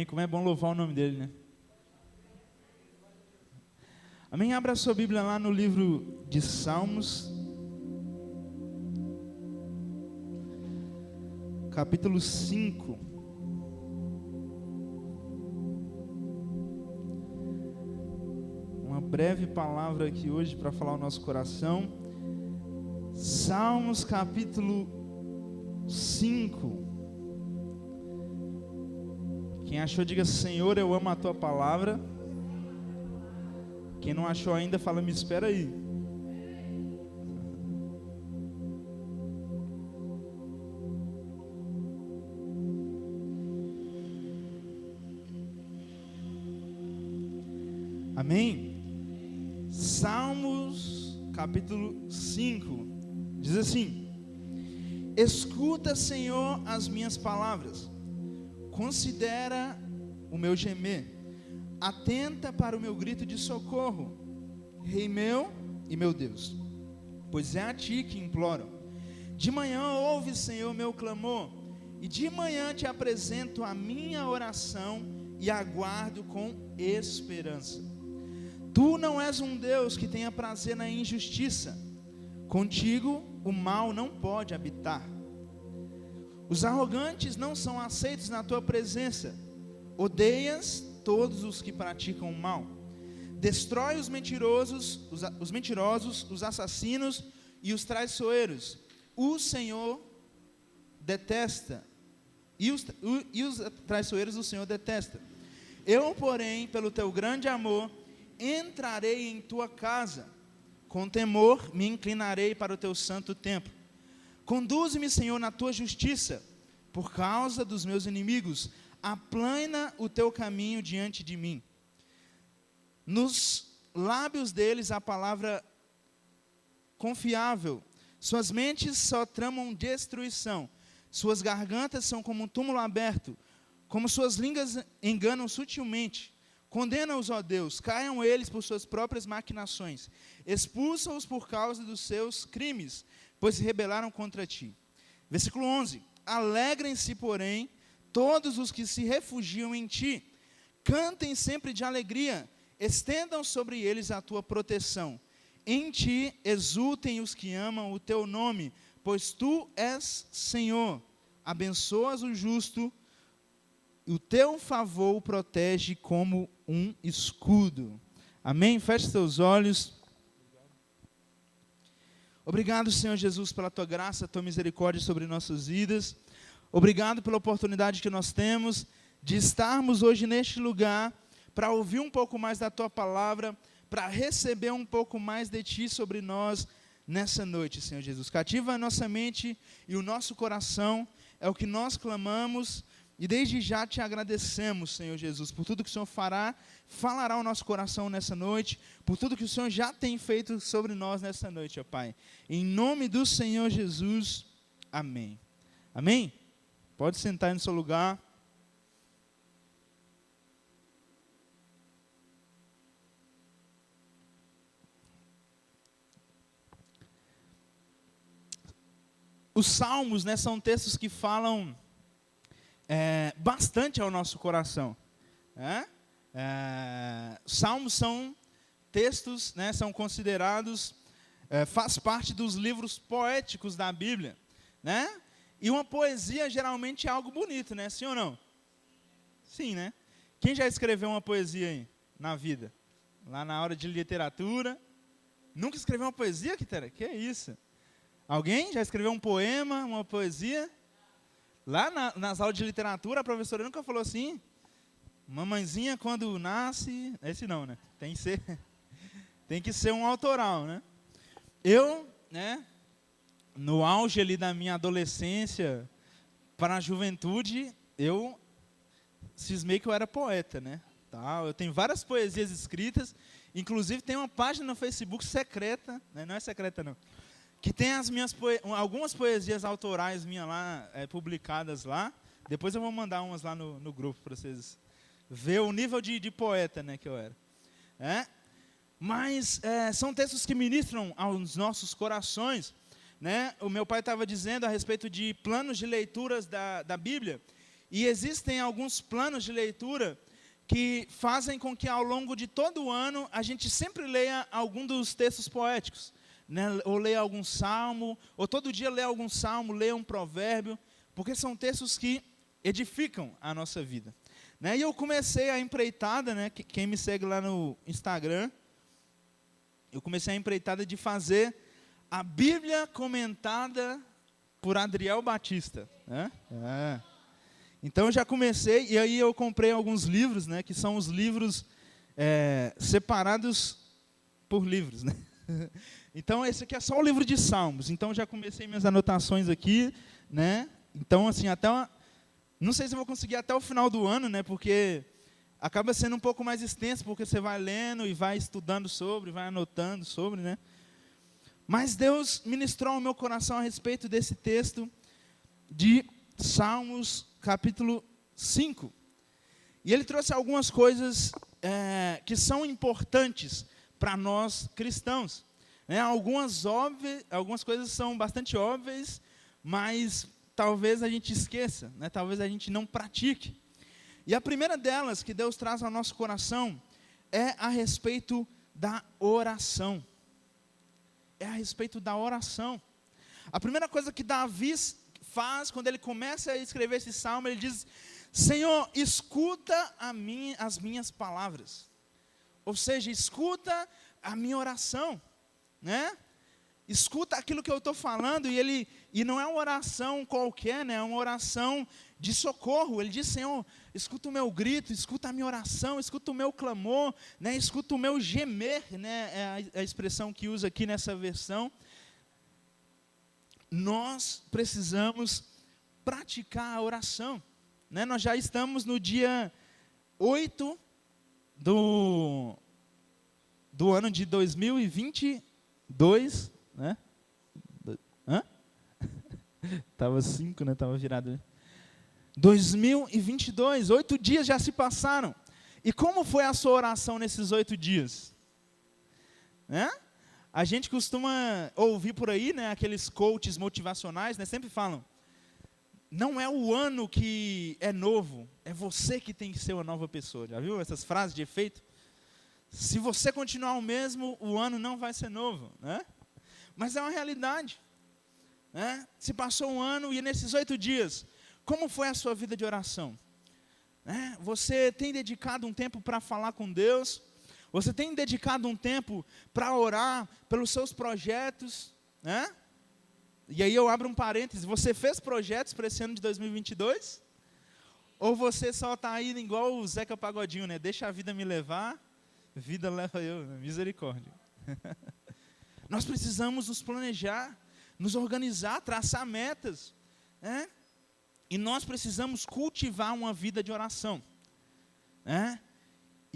Amém? Como é bom louvar o nome dele, né? Amém? Abra a sua Bíblia lá no livro de Salmos, capítulo 5. Uma breve palavra aqui hoje para falar o nosso coração. Salmos, capítulo 5. Quem achou, diga: Senhor, eu amo a tua palavra. Quem não achou ainda, fala: me espera aí. Amém? Salmos, capítulo 5, diz assim: escuta, Senhor, as minhas palavras, considera o meu gemer, atenta para o meu grito de socorro, Rei meu e meu Deus, pois é a ti que imploro. De manhã ouve, Senhor, meu clamor, e de manhã te apresento a minha oração e aguardo com esperança. Tu não és um Deus que tenha prazer na injustiça, contigo o mal não pode habitar. Os arrogantes não são aceitos na tua presença, odeias todos os que praticam o mal. Destrói os mentirosos, os assassinos e os traiçoeiros. O Senhor detesta, e os traiçoeiros o Senhor detesta. Eu, porém, pelo teu grande amor, entrarei em tua casa, com temor me inclinarei para o teu santo templo. Conduze-me, Senhor, na tua justiça, por causa dos meus inimigos. Aplana o teu caminho diante de mim. Nos lábios deles a palavra confiável. Suas mentes só tramam destruição. Suas gargantas são como um túmulo aberto. Como suas línguas enganam sutilmente. Condena-os, ó Deus, caiam eles por suas próprias maquinações. Expulsa-os por causa dos seus crimes, pois se rebelaram contra ti. Versículo 11. Alegrem-se, porém, todos os que se refugiam em ti. Cantem sempre de alegria, estendam sobre eles a tua proteção. Em ti exultem os que amam o teu nome, pois tu és Senhor. Abençoas o justo, e o teu favor o protege como um escudo. Amém? Feche seus olhos. Obrigado, Senhor Jesus, pela tua graça, tua misericórdia sobre nossas vidas. Obrigado pela oportunidade que nós temos de estarmos hoje neste lugar para ouvir um pouco mais da tua palavra, para receber um pouco mais de ti sobre nós nessa noite, Senhor Jesus. Cativa a nossa mente e o nosso coração, é o que nós clamamos. E desde já te agradecemos, Senhor Jesus, por tudo que o Senhor falará ao nosso coração nessa noite, por tudo que o Senhor já tem feito sobre nós nessa noite, ó Pai. Em nome do Senhor Jesus, amém. Amém? Pode sentar aí no seu lugar. Os salmos, né, são textos que falam bastante ao nosso coração. Salmos são textos, né, são considerados, faz parte dos livros poéticos da Bíblia, né? E uma poesia geralmente é algo bonito, né? Sim ou não? Sim, né? Quem já escreveu uma poesia aí na vida? Lá na hora de literatura? Nunca escreveu uma poesia, Quitéria? Que é isso? Alguém já escreveu um poema, uma poesia? Lá nas aulas de literatura, a professora nunca falou assim: mamãezinha quando nasce... Esse não, né? Tem que ser um autoral, né? Eu, né, no auge ali da minha adolescência para a juventude, eu cismei que eu era poeta, né? Tá, eu tenho várias poesias escritas, inclusive tem uma página no Facebook secreta, né? Não é secreta não, que tem algumas poesias autorais minhas lá, publicadas lá. Depois eu vou mandar umas lá no grupo para vocês verem o nível de poeta, né, que eu era. Mas são textos que ministram aos nossos corações, né? O meu pai estava dizendo a respeito de planos de leituras da Bíblia, E existem alguns planos de leitura que fazem com que ao longo de todo o ano a gente sempre leia algum dos textos poéticos, né? Ou leia algum salmo, ou todo dia leia algum salmo, leia um provérbio, porque são textos que edificam a nossa vida, né? E eu comecei a empreitada, né? Quem me segue lá no Instagram, eu comecei a empreitada de fazer a Bíblia comentada por Adriel Batista, né? Então eu já comecei, e aí eu comprei alguns livros, né, que são os livros separados por livros, né? Então esse aqui é só o livro de Salmos. Então já comecei minhas anotações aqui, né? Então assim, não sei se eu vou conseguir até o final do ano, né, porque acaba sendo um pouco mais extenso, porque você vai lendo e vai estudando sobre, vai anotando sobre, né? Mas Deus ministrou ao meu coração a respeito desse texto de Salmos, capítulo 5. E ele trouxe algumas coisas que são importantes para nós cristãos, né? Algumas coisas são bastante óbvias, mas talvez a gente esqueça, né? Talvez a gente não pratique. E a primeira delas que Deus traz ao nosso coração é a respeito da oração. É a respeito da oração. A primeira coisa que Davi faz quando ele começa a escrever esse salmo, ele diz: Senhor, escuta as minhas palavras. Ou seja, escuta a minha oração, né? Escuta aquilo que eu estou falando, e não é uma oração qualquer, né? É uma oração de socorro. Ele diz: Senhor, escuta o meu grito, escuta a minha oração, escuta o meu clamor, né? Escuta o meu gemer, né? É a expressão que usa aqui nessa versão. Nós precisamos praticar a oração, né? Nós já estamos no dia 8 do ano de 2022, né? Estava 5, né? Estava virado, né? 2022, 8 dias já se passaram. E como foi a sua oração nesses 8 dias? Né? A gente costuma ouvir por aí, né, aqueles coaches motivacionais, né, sempre falam: não é o ano que é novo, é você que tem que ser uma nova pessoa. Já viu essas frases de efeito? Se você continuar o mesmo, o ano não vai ser novo, né? Mas é uma realidade, né? Se passou um ano, e nesses 8 dias, como foi a sua vida de oração? Né? Você tem dedicado um tempo para falar com Deus? Você tem dedicado um tempo para orar pelos seus projetos, né? E aí eu abro um parênteses: você fez projetos para esse ano de 2022? Ou você só está indo igual o Zeca Pagodinho, né? Deixa a vida me levar, vida leva eu, né? Misericórdia. Nós precisamos nos planejar, nos organizar, traçar metas, né? E nós precisamos cultivar uma vida de oração, né?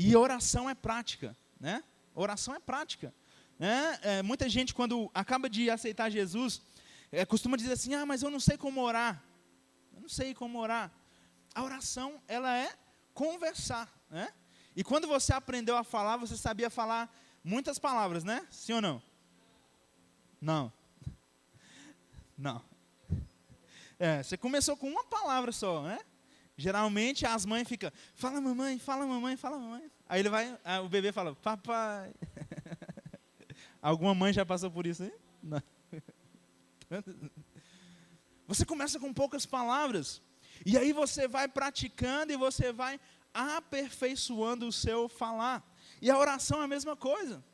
E oração é prática, né? Oração é prática, né? Muita gente, quando acaba de aceitar Jesus, costuma dizer assim: mas eu não sei como orar. Eu não sei como orar. A oração, ela é conversar, né? E quando você aprendeu a falar, você sabia falar muitas palavras, né? Sim ou não? Não. Não. Você começou com uma palavra só, né? Geralmente as mães ficam: fala mamãe, fala mamãe, fala mamãe. Aí o bebê fala: papai. Alguma mãe já passou por isso aí? Não. Você começa com poucas palavras, e aí você vai praticando e você vai aperfeiçoando o seu falar. E a oração é a mesma coisa.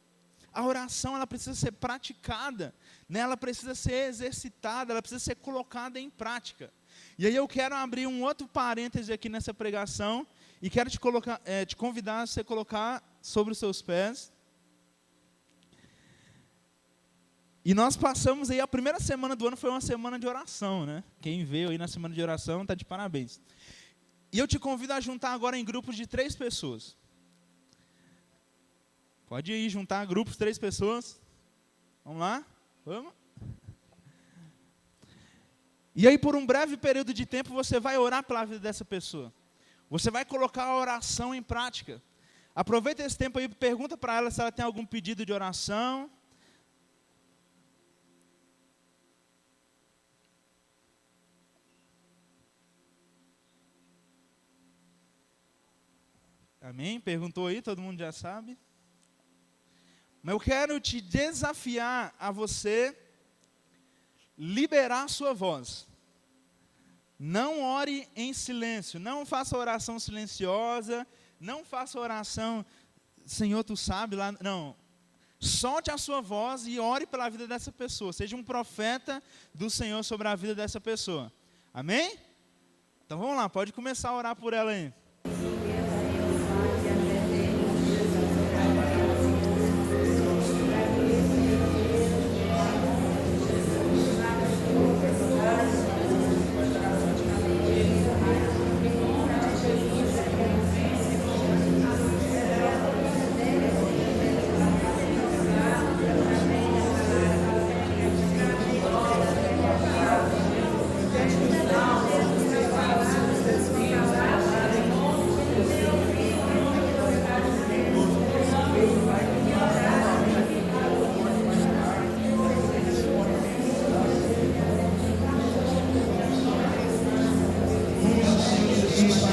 A oração, ela precisa ser praticada, né? Ela precisa ser exercitada, ela precisa ser colocada em prática. E aí eu quero abrir um outro parêntese aqui nessa pregação, e quero te convidar a você colocar sobre os seus pés. E nós passamos aí, a primeira semana do ano foi uma semana de oração, né? Quem veio aí na semana de oração está de parabéns. E eu te convido a juntar agora em grupos de 3 pessoas. Pode ir juntar grupos, 3 pessoas. Vamos lá? Vamos? E aí, por um breve período de tempo, você vai orar pela vida dessa pessoa. Você vai colocar a oração em prática. Aproveita esse tempo aí, pergunta para ela se ela tem algum pedido de oração. Amém? Perguntou aí, todo mundo já sabe. Mas eu quero te desafiar a você liberar a sua voz. Não ore em silêncio, não faça oração silenciosa, não faça oração, Senhor, tu sabe lá, não. Solte a sua voz e ore pela vida dessa pessoa. Seja um profeta do Senhor sobre a vida dessa pessoa. Amém? Então vamos lá, pode começar a orar por ela aí.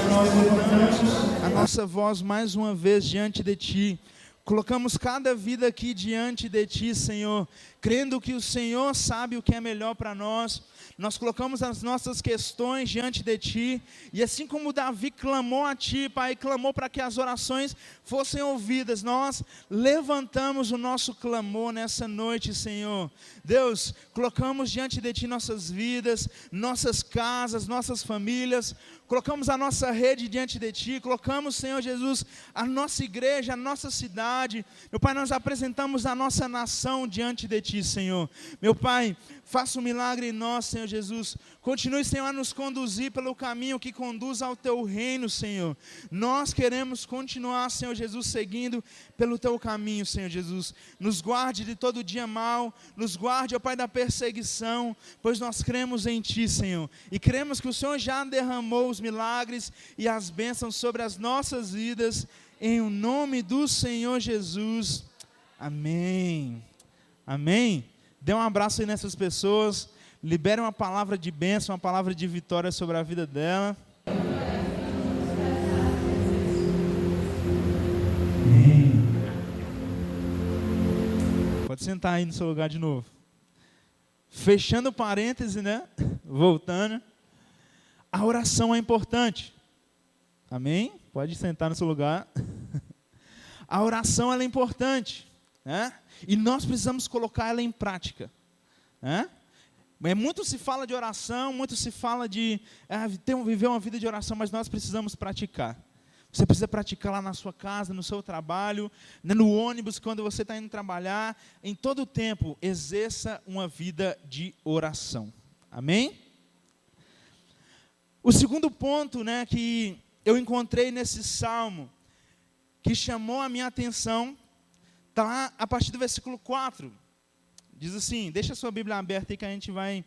Nós levantamos a nossa voz mais uma vez diante de Ti. Colocamos cada vida aqui diante de Ti, Senhor, crendo que o Senhor sabe o que é melhor para nós. Nós colocamos as nossas questões diante de Ti, e assim como Davi clamou a Ti, Pai, clamou para que as orações fossem ouvidas, nós levantamos o nosso clamor nessa noite, Senhor. Deus, colocamos diante de Ti nossas vidas, nossas casas, nossas famílias, colocamos a nossa rede diante de Ti, colocamos, Senhor Jesus, a nossa igreja, a nossa cidade. Meu Pai, nós apresentamos a nossa nação diante de Ti, Senhor. Meu Pai, faça um milagre em nós, Senhor Jesus. Continue, Senhor, a nos conduzir pelo caminho que conduz ao Teu reino, Senhor. Nós queremos continuar, Senhor Jesus, seguindo pelo Teu caminho, Senhor Jesus. Nos guarde de todo dia mal, nos guarde, ó Pai, da perseguição, pois nós cremos em Ti, Senhor. E cremos que o Senhor já derramou os milagres e as bênçãos sobre as nossas vidas, em o nome do Senhor Jesus. Amém. Amém. Dê um abraço aí nessas pessoas, libere uma palavra de bênção, uma palavra de vitória sobre a vida dela. Amém. Pode sentar aí no seu lugar de novo. Fechando parêntese, né? Voltando. A oração é importante. Amém? Pode sentar no seu lugar. A oração ela é importante, né? E nós precisamos colocar ela em prática, né? Muito se fala de oração, muito se fala de viver uma vida de oração, mas nós precisamos praticar. Você precisa praticar lá na sua casa, no seu trabalho, né, no ônibus, quando você está indo trabalhar. Em todo o tempo, exerça uma vida de oração. Amém? O segundo ponto, né, que eu encontrei nesse salmo, que chamou a minha atenção, está lá a partir do versículo 4. Diz assim, deixa a sua Bíblia aberta aí que a gente vai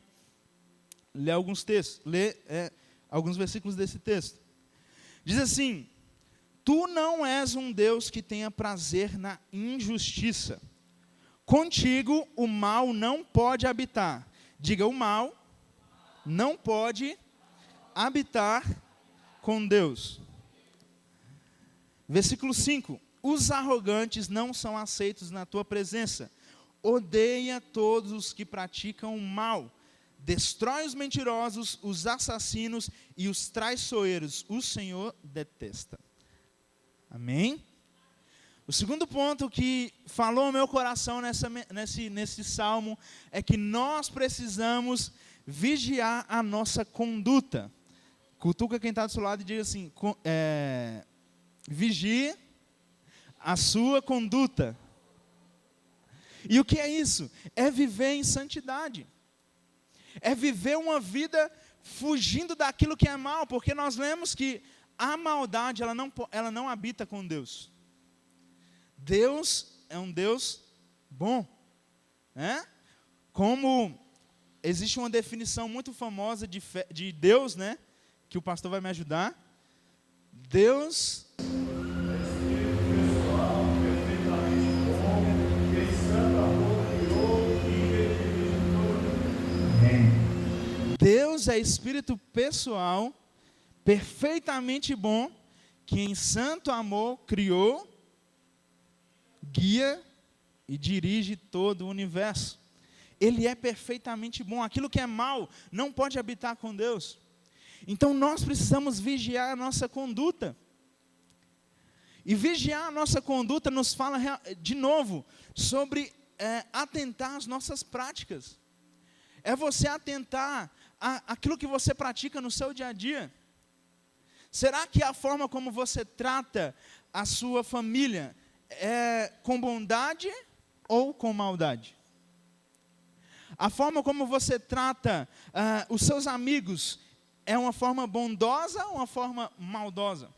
ler alguns textos, alguns versículos desse texto. Diz assim: Tu não és um Deus que tenha prazer na injustiça. Contigo o mal não pode habitar. Diga, o mal não pode habitar com Deus. Versículo 5. Os arrogantes não são aceitos na tua presença. Odeia todos os que praticam o mal. Destrói os mentirosos, os assassinos e os traiçoeiros. O Senhor detesta. Amém? O segundo ponto que falou ao meu coração nesse salmo é que nós precisamos vigiar a nossa conduta. Cutuca quem está do seu lado e diz assim, vigie a sua conduta. E o que é isso? É viver em santidade. É viver uma vida fugindo daquilo que é mal, porque nós lemos que a maldade, ela não habita com Deus. Deus é um Deus bom, né? Como existe uma definição muito famosa de Deus, né? Que o pastor vai me ajudar. Deus Deus é espírito pessoal, perfeitamente bom, que em santo amor criou, guia e dirige todo o universo. Ele é perfeitamente bom. Aquilo que é mal não pode habitar com Deus. Então nós precisamos vigiar a nossa conduta. E vigiar a nossa conduta nos fala de novo sobre atentar às nossas práticas. É você atentar àquilo que você pratica no seu dia a dia. Será que a forma como você trata a sua família é com bondade ou com maldade? A forma como você trata os seus amigos é uma forma bondosa ou uma forma maldosa?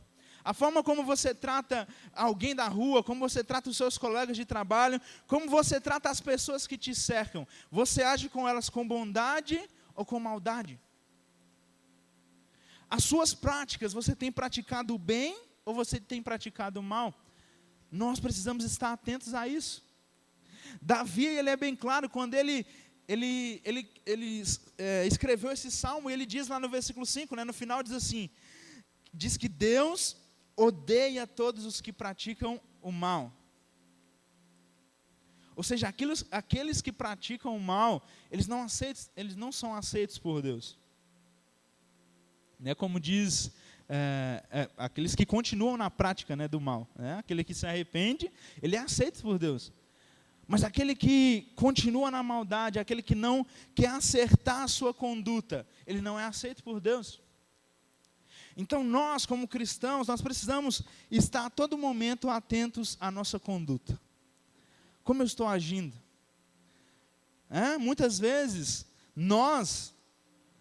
A forma como você trata alguém da rua, como você trata os seus colegas de trabalho, como você trata as pessoas que te cercam, você age com elas com bondade ou com maldade? As suas práticas, você tem praticado o bem ou você tem praticado o mal? Nós precisamos estar atentos a isso. Davi, ele é bem claro, quando ele escreveu esse salmo, ele diz lá no versículo 5, no final diz assim, diz que Deus odeia todos os que praticam o mal. Ou seja, aqueles que praticam o mal, eles não são aceitos por Deus. Como diz, aqueles que continuam na prática do mal. Aquele que se arrepende, ele é aceito por Deus. Mas aquele que continua na maldade, aquele que não quer acertar a sua conduta, ele não é aceito por Deus. Então nós, como cristãos, nós precisamos estar a todo momento atentos à nossa conduta. Como eu estou agindo? Muitas vezes, nós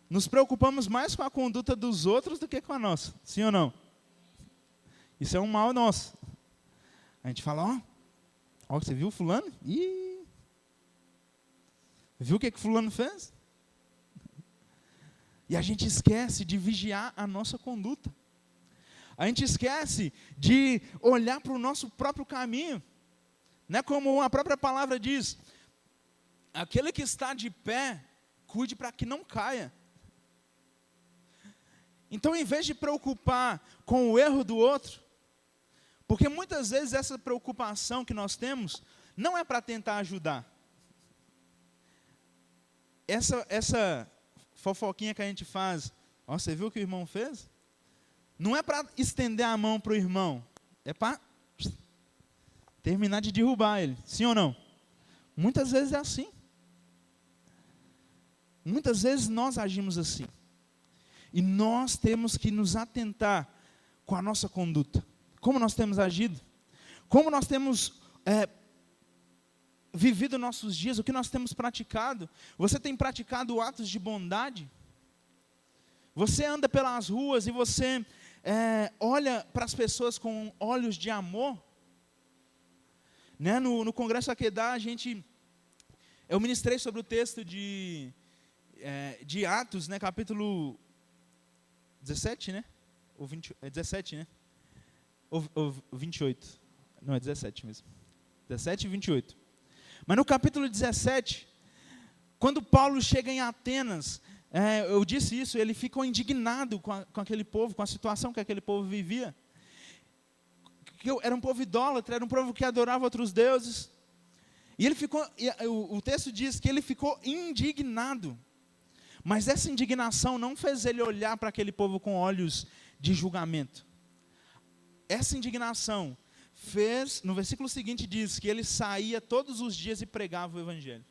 nos preocupamos mais com a conduta dos outros do que com a nossa. Sim ou não? Isso é um mal nosso. A gente fala, ó, você viu fulano? Ih, viu o que fulano fez? E a gente esquece de vigiar a nossa conduta. A gente esquece de olhar para o nosso próprio caminho. Como a própria palavra diz, aquele que está de pé, cuide para que não caia. Então, em vez de preocupar com o erro do outro, porque muitas vezes essa preocupação que nós temos, não é para tentar ajudar. Essa fofoquinha que a gente faz, você viu o que o irmão fez? Não é para estender a mão para o irmão, é para terminar de derrubar ele, sim ou não? Muitas vezes é assim. Muitas vezes nós agimos assim. E nós temos que nos atentar com a nossa conduta. Como nós temos agido? Como nós temos vivido nossos dias? O que nós temos praticado? Você tem praticado atos de bondade? Você anda pelas ruas e você olha para as pessoas com olhos de amor? No Congresso Akedah, eu ministrei sobre o texto de Atos, capítulo 17, Ou 20, 17, Ou 28. Não, é 17 mesmo. 17 e 28. Mas no capítulo 17, quando Paulo chega em Atenas, eu disse isso, ele ficou indignado com aquele povo, com a situação que aquele povo vivia. Era um povo idólatra, era um povo que adorava outros deuses. E o texto diz que ele ficou indignado. Mas essa indignação não fez ele olhar para aquele povo com olhos de julgamento. Essa indignação fez, no versículo seguinte diz que ele saía todos os dias e pregava o evangelho.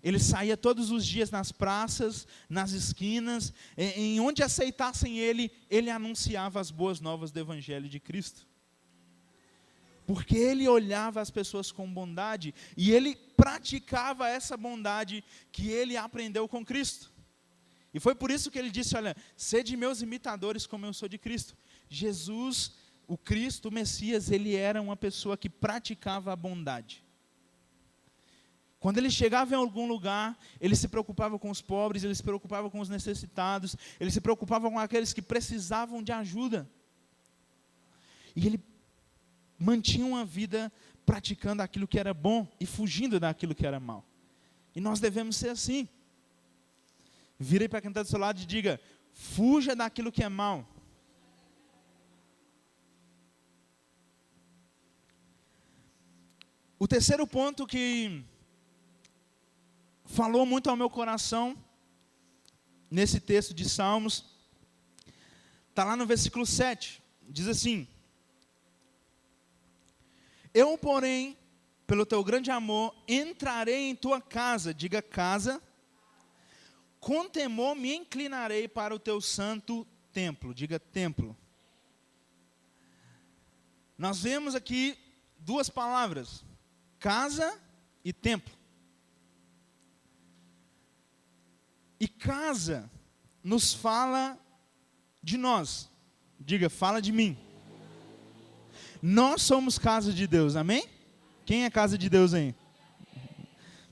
Ele saía todos os dias nas praças, nas esquinas, em onde aceitassem ele anunciava as boas novas do evangelho de Cristo. Porque ele olhava as pessoas com bondade e ele praticava essa bondade que ele aprendeu com Cristo. E foi por isso que ele disse, olha, sede meus imitadores como eu sou de Cristo. Jesus, o Cristo, o Messias, ele era uma pessoa que praticava a bondade. Quando ele chegava em algum lugar, ele se preocupava com os pobres, ele se preocupava com os necessitados, ele se preocupava com aqueles que precisavam de ajuda. E ele mantinha uma vida praticando aquilo que era bom e fugindo daquilo que era mal. E nós devemos ser assim. Vire para quem está do seu lado e diga, fuja daquilo que é mal. O terceiro ponto que falou muito ao meu coração, nesse texto de Salmos, está lá no versículo 7, diz assim: eu, porém, pelo teu grande amor, entrarei em tua casa, diga casa, com temor me inclinarei para o teu santo templo, diga templo. Nós vemos aqui duas palavras, casa e templo. E casa nos fala de nós, diga, fala de mim. Nós somos casa de Deus, amém? Quem é casa de Deus aí?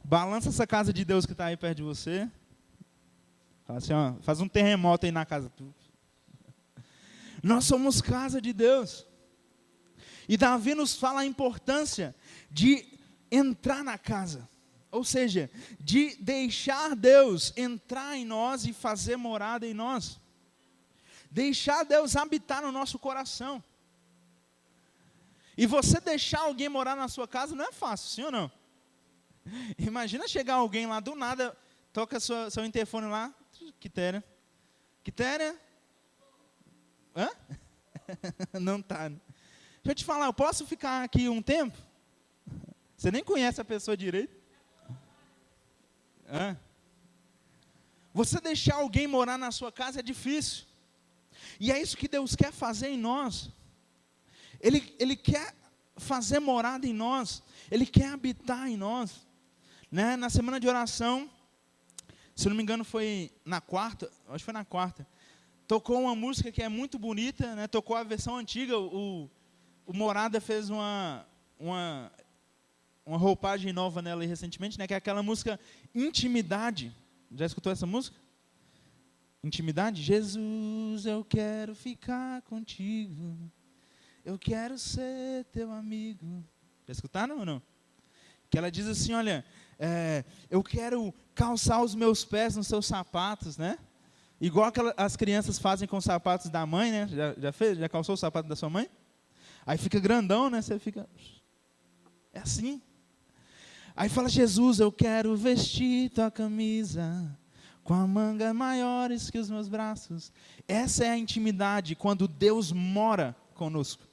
Balança essa casa de Deus que está aí perto de você. Fala assim, ó, faz um terremoto aí na casa. Nós somos casa de Deus. E Davi nos fala a importância de entrar na casa. Ou seja, de deixar Deus entrar em nós e fazer morada em nós. Deixar Deus habitar no nosso coração. E você deixar alguém morar na sua casa não é fácil, sim ou não? Imagina chegar alguém lá do nada, toca seu interfone lá, Quitéria. Quitéria? Hã? Não tá. Deixa eu te falar, eu posso ficar aqui um tempo? Você nem conhece a pessoa direito. Hã? Você deixar alguém morar na sua casa é difícil. E é isso que Deus quer fazer em nós. Ele quer fazer morada em nós. Ele quer habitar em nós. Né? Na semana de oração, se não me engano foi na quarta, acho que foi na quarta, tocou uma música que é muito bonita, né? Tocou a versão antiga, o Morada fez uma roupagem nova nela recentemente, né? Que é aquela música Intimidade. Já escutou essa música? Intimidade? Jesus, eu quero ficar contigo, eu quero ser teu amigo. Já escutaram ou não? Que ela diz assim, olha, eu quero calçar os meus pés nos seus sapatos, né? Igual as crianças fazem com os sapatos da mãe, né? Já fez? Já calçou o sapato da sua mãe? Aí fica grandão, né? Você fica... É assim. Aí fala, Jesus, eu quero vestir tua camisa com a manga maiores que os meus braços. Essa é a intimidade, quando Deus mora conosco.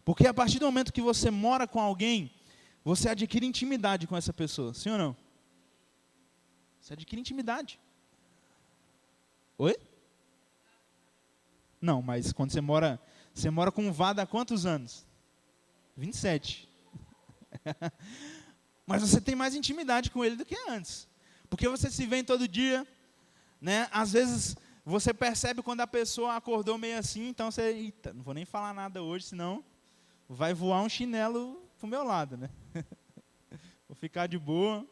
Porque a partir do momento que você mora com alguém, você adquire intimidade com essa pessoa, sim ou não? Você adquire intimidade. Oi? Não, mas quando você mora com um Vada há quantos anos? 27. Mas você tem mais intimidade com ele do que antes. Porque você se vê todo dia, né? Às vezes você percebe quando a pessoa acordou meio assim, então você, eita, não vou nem falar nada hoje, senão vai voar um chinelo pro meu lado, né? Vou ficar de boa.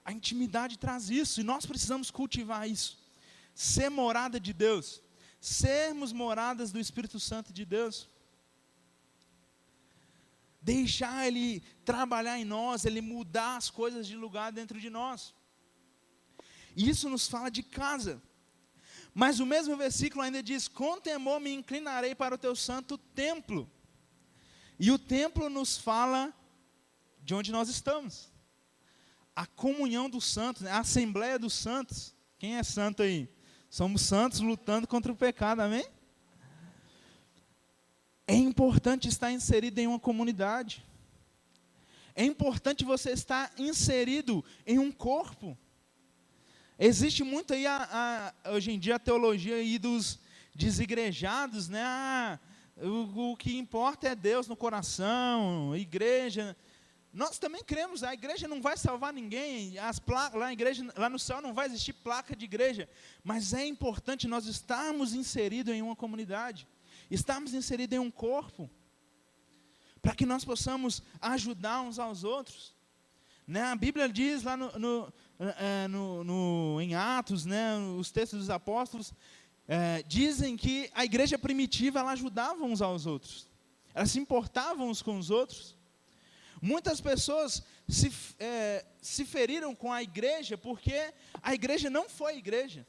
A intimidade traz isso, e nós precisamos cultivar isso. Ser morada de Deus, sermos moradas do Espírito Santo de Deus. Deixar Ele trabalhar em nós, Ele mudar as coisas de lugar dentro de nós. E isso nos fala de casa. Mas o mesmo versículo ainda diz, com temor me inclinarei para o teu santo templo. E o templo nos fala de onde nós estamos. A comunhão dos santos, né? A assembleia dos santos. Quem é santo aí? Somos santos lutando contra o pecado, amém? É importante estar inserido em uma comunidade. É importante você estar inserido em um corpo. Existe muito aí, hoje em dia, a teologia aí dos desigrejados, né? O que importa é Deus no coração, a igreja. Nós também cremos, a igreja não vai salvar ninguém, lá no céu não vai existir placa de igreja, mas é importante nós estarmos inseridos em uma comunidade, estarmos inseridos em um corpo, para que nós possamos ajudar uns aos outros. Né? A Bíblia diz lá em Atos, né, os textos dos apóstolos, dizem que a igreja primitiva ela ajudava uns aos outros, elas se importavam uns com os outros. Muitas pessoas se feriram com a igreja porque a igreja não foi igreja.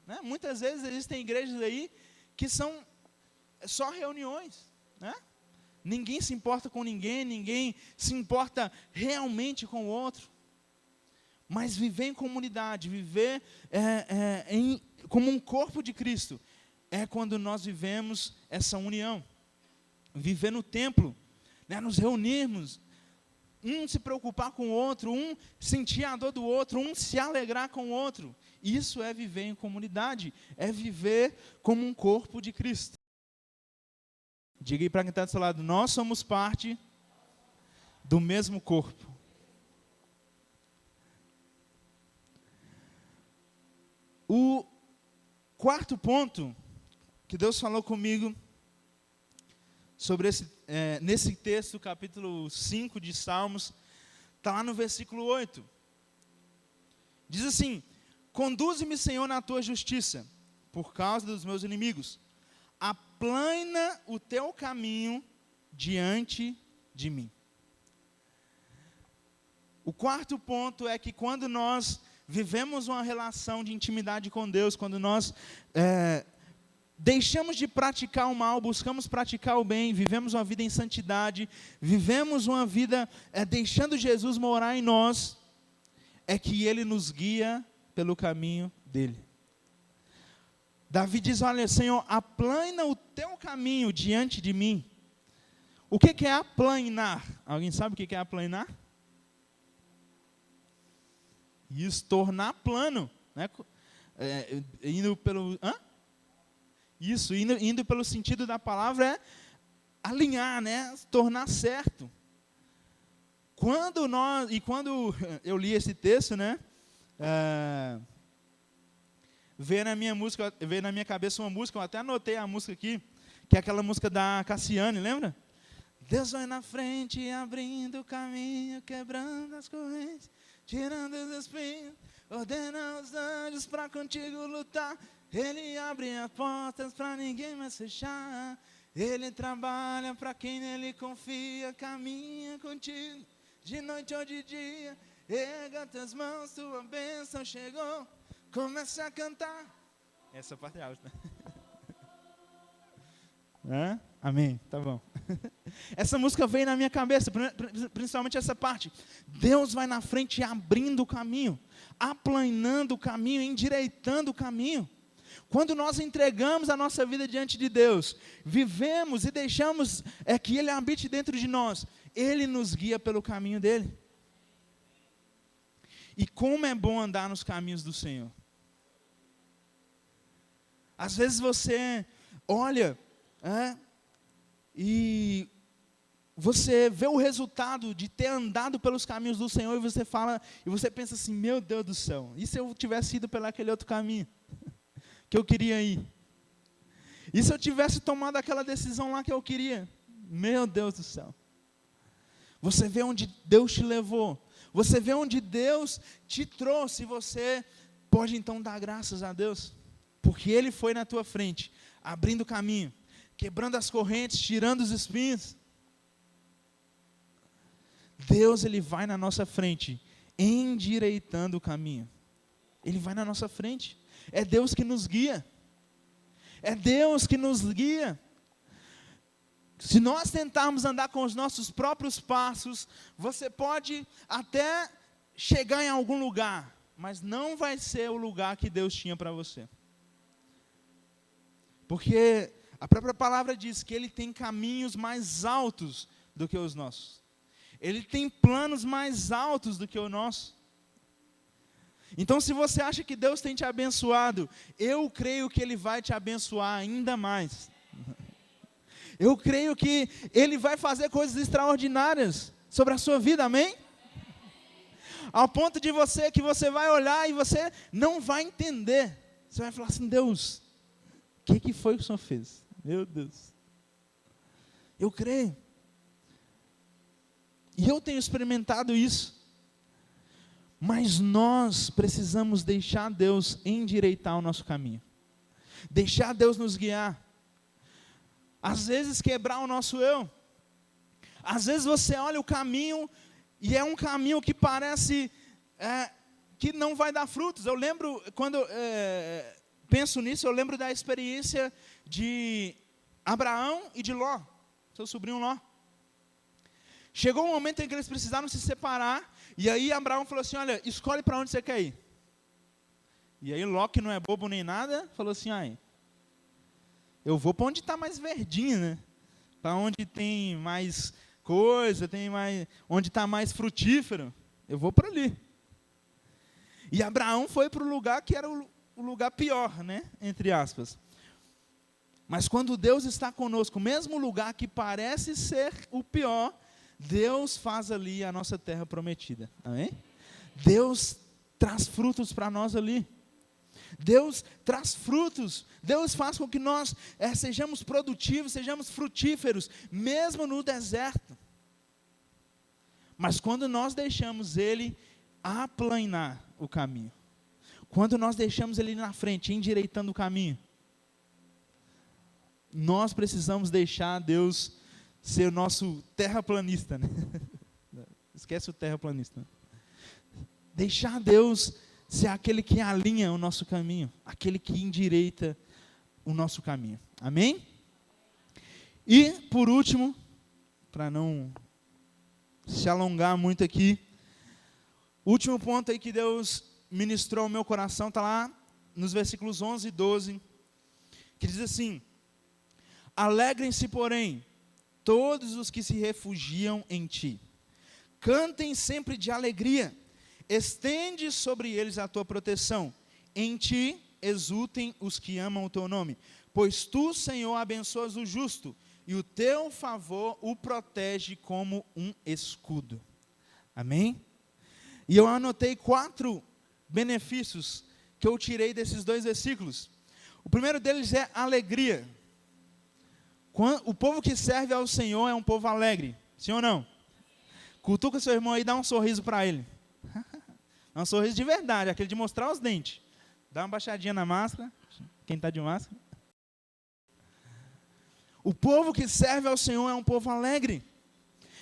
Né? Muitas vezes existem igrejas aí que são só reuniões. Né? ninguém se importa com ninguém, ninguém se importa realmente com o outro. Mas viver em comunidade, viver como um corpo de Cristo, é quando nós vivemos essa união. Viver no templo, né, nos reunirmos, um se preocupar com o outro, um sentir a dor do outro, um se alegrar com o outro. Isso é viver em comunidade, é viver como um corpo de Cristo. Diga aí para quem está do seu lado, nós somos parte do mesmo corpo. O quarto ponto que Deus falou comigo sobre nesse texto, capítulo 5 de Salmos, está lá no versículo 8. Diz assim: conduze-me, Senhor, na tua justiça, por causa dos meus inimigos. Aplana o teu caminho diante de mim. O quarto ponto é que quando nós vivemos uma relação de intimidade com Deus, quando nós deixamos de praticar o mal, buscamos praticar o bem, vivemos uma vida em santidade, vivemos uma vida deixando Jesus morar em nós, é que Ele nos guia pelo caminho dEle. Davi diz, olha, Senhor, aplana o teu caminho diante de mim. O que é aplanar? Alguém sabe o que é aplanar? Isso, tornar plano, né? Indo pelo sentido da palavra é alinhar, né? Tornar certo. Quando eu li esse texto, né? Veio na minha cabeça uma música, eu até anotei a música aqui, que é aquela música da Cassiane, lembra? Deus vai na frente, abrindo o caminho, quebrando as correntes, tirando os espinhos, ordena os anjos para contigo lutar. Ele abre as portas para ninguém mais fechar. Ele trabalha para quem nele confia, caminha contigo, de noite ou de dia. Erga tuas mãos, tua bênção chegou. Começa a cantar. Essa parte é alta. Amém, tá bom. Essa música veio na minha cabeça, principalmente essa parte. Deus vai na frente abrindo o caminho, aplanando o caminho, endireitando o caminho. Quando nós entregamos a nossa vida diante de Deus, vivemos e deixamos que Ele habite dentro de nós, Ele nos guia pelo caminho dEle. E como é bom andar nos caminhos do Senhor. Às vezes você olha e você vê o resultado de ter andado pelos caminhos do Senhor e você pensa assim, meu Deus do céu, e se eu tivesse ido pelaquele outro caminho que eu queria ir? E se eu tivesse tomado aquela decisão lá que eu queria? Meu Deus do céu. Você vê onde Deus te levou. Você vê onde Deus te trouxe. E você pode então dar graças a Deus. Porque Ele foi na tua frente, abrindo o caminho, quebrando as correntes, tirando os espinhos. Deus, Ele vai na nossa frente, endireitando o caminho. Ele vai na nossa frente. É Deus que nos guia. É Deus que nos guia. Se nós tentarmos andar com os nossos próprios passos, você pode até chegar em algum lugar, mas não vai ser o lugar que Deus tinha para você. Porque a própria palavra diz que Ele tem caminhos mais altos do que os nossos. Ele tem planos mais altos do que o nosso. Então, se você acha que Deus tem te abençoado, eu creio que Ele vai te abençoar ainda mais. Eu creio que Ele vai fazer coisas extraordinárias sobre a sua vida, amém? Ao ponto de que você vai olhar e você não vai entender. Você vai falar assim, Deus, o que foi que o Senhor fez? Meu Deus. Eu creio. E eu tenho experimentado isso. Mas nós precisamos deixar Deus endireitar o nosso caminho. Deixar Deus nos guiar. Às vezes quebrar o nosso eu. Às vezes você olha o caminho e é um caminho que parece que não vai dar frutos. Eu lembro, quando penso nisso, eu lembro da experiência de Abraão e de Ló, seu sobrinho Ló. Chegou um momento em que eles precisaram se separar, e aí Abraão falou assim, olha, escolhe para onde você quer ir. E aí Ló, que não é bobo nem nada, falou assim, eu vou para onde está mais verdinho, né? Para onde tem mais coisa, onde está mais frutífero, eu vou para ali. E Abraão foi para o lugar que era o lugar pior, né? Entre aspas. Mas quando Deus está conosco, mesmo o lugar que parece ser o pior, Deus faz ali a nossa terra prometida. Amém? Deus traz frutos para nós ali. Deus traz frutos. Deus faz com que nós sejamos produtivos, sejamos frutíferos, mesmo no deserto. Mas quando nós deixamos Ele aplanar o caminho, quando nós deixamos Ele na frente, endireitando o caminho, nós precisamos deixar Deus ser o nosso terraplanista, né? Esquece o terraplanista. Deixar Deus ser aquele que alinha o nosso caminho, aquele que endireita o nosso caminho. Amém? E, por último, para não se alongar muito aqui, o último ponto aí que Deus ministrou ao meu coração, está lá nos versículos 11 e 12, que diz assim: alegrem-se, porém, todos os que se refugiam em ti. Cantem sempre de alegria. Estende sobre eles a tua proteção. Em ti exultem os que amam o teu nome. Pois tu, Senhor, abençoas o justo, e o teu favor o protege como um escudo. Amém? E eu anotei 4 benefícios que eu tirei desses 2 versículos. O primeiro deles é alegria. O povo que serve ao Senhor é um povo alegre, sim ou não? Cutuca seu irmão aí e dá um sorriso para ele. É um sorriso de verdade, aquele de mostrar os dentes. Dá uma baixadinha na máscara, quem está de máscara. O povo que serve ao Senhor é um povo alegre.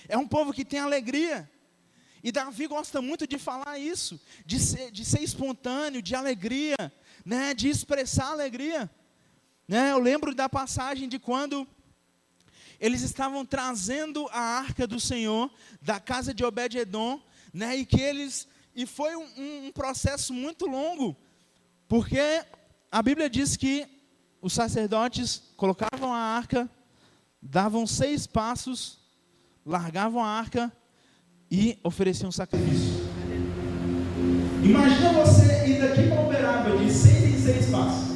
É um povo que tem alegria. E Davi gosta muito de falar isso, de ser espontâneo, de alegria, né, de expressar alegria. Né, eu lembro da passagem de quando eles estavam trazendo a arca do Senhor da casa de Obed-edom, né, e foi um processo muito longo, porque a Bíblia diz que os sacerdotes colocavam a arca, davam 6 passos, largavam a arca e ofereciam sacrifício. Imagina você ir daqui para Uberaba de 6 em 6 passos.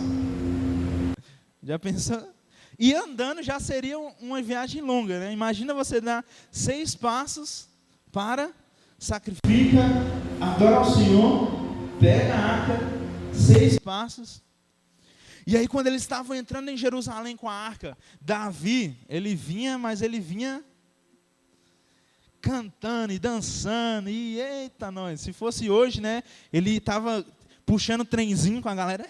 Já pensou? E andando já seria uma viagem longa, né? Imagina você dar 6 passos para sacrifica, adora ao Senhor, pega a arca, 6 passos. E aí quando eles estavam entrando em Jerusalém com a arca, Davi, ele vinha cantando e dançando, e eita nós, se fosse hoje, né, ele estava puxando trenzinho com a galera.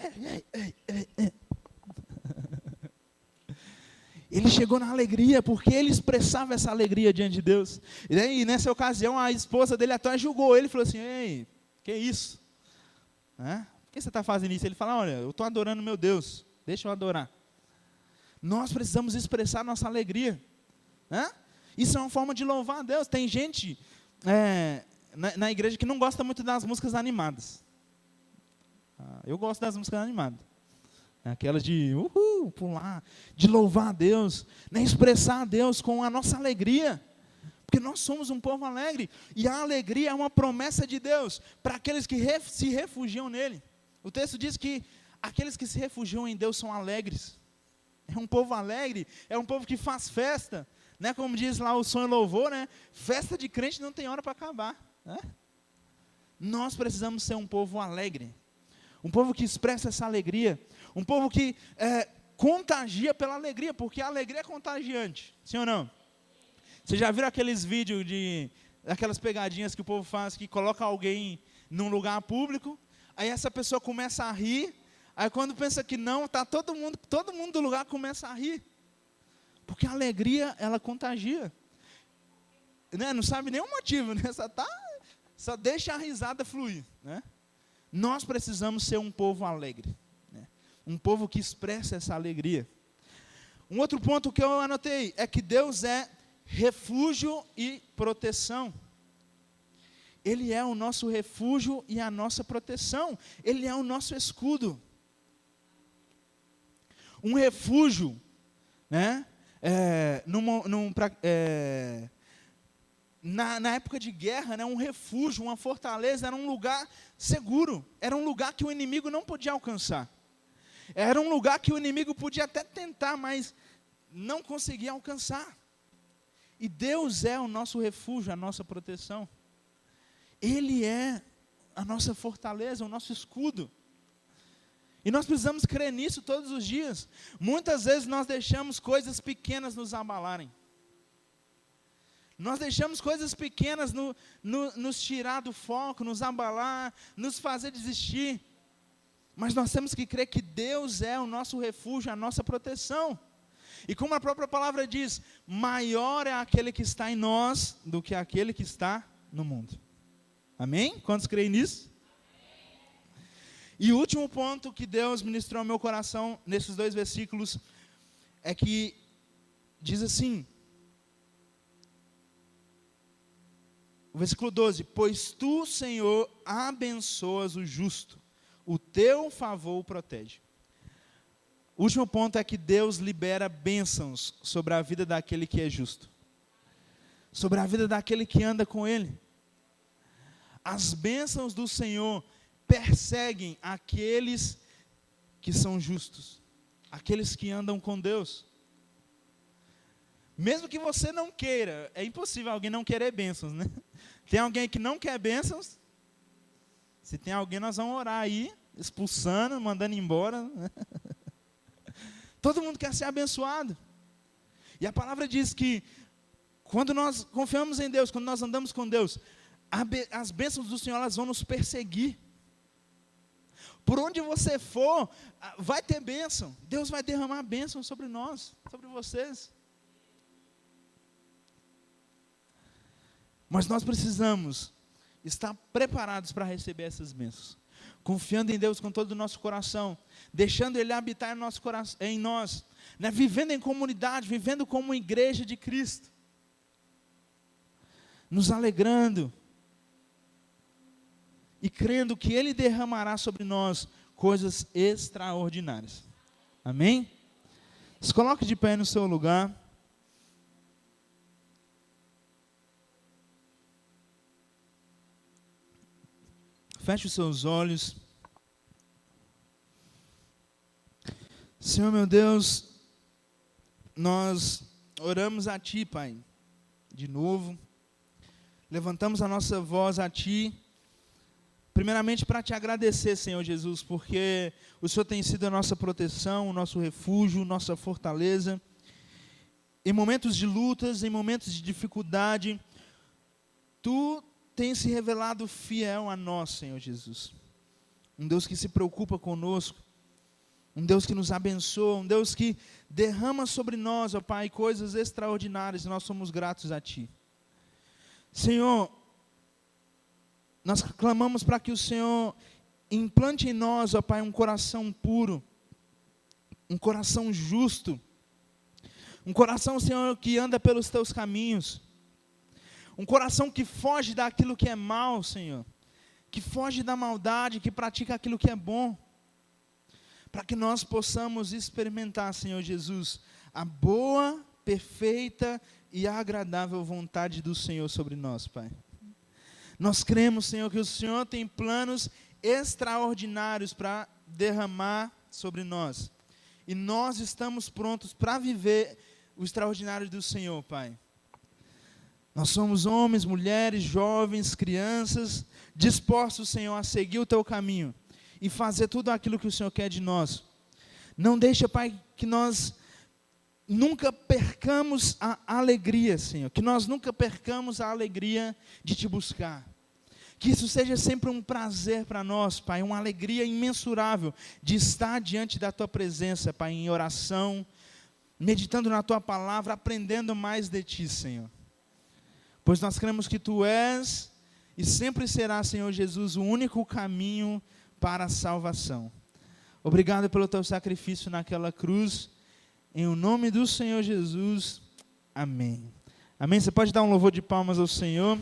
Ele chegou na alegria, porque ele expressava essa alegria diante de Deus. E nessa ocasião, a esposa dele até julgou ele, falou assim: ei, que isso? Por que você está fazendo isso? Ele fala: olha, eu estou adorando meu Deus, deixa eu adorar. Nós precisamos expressar nossa alegria. Isso é uma forma de louvar a Deus. Tem gente na igreja que não gosta muito das músicas animadas. Eu gosto das músicas animadas. Aquelas de pular, de louvar a Deus, né, expressar a Deus com a nossa alegria, porque nós somos um povo alegre, e a alegria é uma promessa de Deus, para aqueles que se refugiam nele. O texto diz que aqueles que se refugiam em Deus são alegres. É um povo alegre, é um povo que faz festa, né, como diz lá o Som e Louvor, né, festa de crente não tem hora para acabar, né? Nós precisamos ser um povo alegre, um povo que expressa essa alegria, um povo que contagia pela alegria, porque a alegria é contagiante, sim ou não? Você já viram aqueles vídeos aquelas pegadinhas que o povo faz, que coloca alguém num lugar público, aí essa pessoa começa a rir, aí quando pensa que não, tá todo mundo do lugar começa a rir, porque a alegria, ela contagia, né? Não sabe nenhum motivo, né? Só deixa a risada fluir, né? Nós precisamos ser um povo alegre, né? Um povo que expressa essa alegria. Um outro ponto que eu anotei é que Deus é refúgio e proteção. Ele é o nosso refúgio e a nossa proteção. Ele é o nosso escudo. Um refúgio, né? Na época de guerra, né, um refúgio, uma fortaleza, era um lugar seguro. Era um lugar que o inimigo não podia alcançar. Era um lugar que o inimigo podia até tentar, mas não conseguia alcançar. E Deus é o nosso refúgio, a nossa proteção. Ele é a nossa fortaleza, o nosso escudo. E nós precisamos crer nisso todos os dias. Muitas vezes nós deixamos coisas pequenas nos abalarem. Nós deixamos coisas pequenas nos tirar do foco, nos abalar, nos fazer desistir. Mas nós temos que crer que Deus é o nosso refúgio, a nossa proteção. E como a própria palavra diz, maior é aquele que está em nós do que aquele que está no mundo. Amém? Quantos creem nisso? E o último ponto que Deus ministrou ao meu coração nesses 2 versículos é que diz assim, o versículo 12: pois tu, Senhor, abençoas o justo, o teu favor o protege. O último ponto é que Deus libera bênçãos sobre a vida daquele que é justo, sobre a vida daquele que anda com Ele. As bênçãos do Senhor perseguem aqueles que são justos, aqueles que andam com Deus. Mesmo que você não queira, é impossível alguém não querer bênçãos, né? Tem alguém que não quer bênçãos? Se tem alguém, nós vamos orar aí, expulsando, mandando embora. Todo mundo quer ser abençoado. E a palavra diz que quando nós confiamos em Deus, quando nós andamos com Deus, as bênçãos do Senhor, elas vão nos perseguir. Por onde você for, vai ter bênção. Deus vai derramar bênção sobre nós, sobre vocês. Mas nós precisamos estar preparados para receber essas bênçãos. Confiando em Deus com todo o nosso coração, deixando Ele habitar em nosso coração, em nós, né? Vivendo em comunidade, vivendo como igreja de Cristo, nos alegrando e crendo que Ele derramará sobre nós coisas extraordinárias. Amém? Se coloque de pé no seu lugar. Feche os seus olhos. Senhor meu Deus, nós oramos a Ti, Pai, de novo. Levantamos a nossa voz a Ti, primeiramente para Te agradecer, Senhor Jesus, porque o Senhor tem sido a nossa proteção, o nosso refúgio, nossa fortaleza. Em momentos de lutas, em momentos de dificuldade, Tu tem se revelado fiel a nós, Senhor Jesus. Um Deus que se preocupa conosco, um Deus que nos abençoa, um Deus que derrama sobre nós, ó Pai, coisas extraordinárias, e nós somos gratos a Ti. Senhor, nós clamamos para que o Senhor implante em nós, ó Pai, um coração puro, um coração justo, um coração, Senhor, que anda pelos Teus caminhos, um coração que foge daquilo que é mal, Senhor, que foge da maldade, que pratica aquilo que é bom, para que nós possamos experimentar, Senhor Jesus, a boa, perfeita e agradável vontade do Senhor sobre nós, Pai. Nós cremos, Senhor, que o Senhor tem planos extraordinários para derramar sobre nós, e nós estamos prontos para viver o extraordinário do Senhor, Pai. Nós somos homens, mulheres, jovens, crianças, dispostos, Senhor, a seguir o Teu caminho e fazer tudo aquilo que o Senhor quer de nós. Não deixa, Pai, que nós nunca percamos a alegria, Senhor, que nós nunca percamos a alegria de Te buscar. Que isso seja sempre um prazer para nós, Pai, uma alegria imensurável de estar diante da Tua presença, Pai, em oração, meditando na Tua palavra, aprendendo mais de Ti, Senhor. Pois nós cremos que Tu és e sempre será, Senhor Jesus, o único caminho para a salvação. Obrigado pelo Teu sacrifício naquela cruz. Em o nome do Senhor Jesus. Amém. Amém? Você pode dar um louvor de palmas ao Senhor.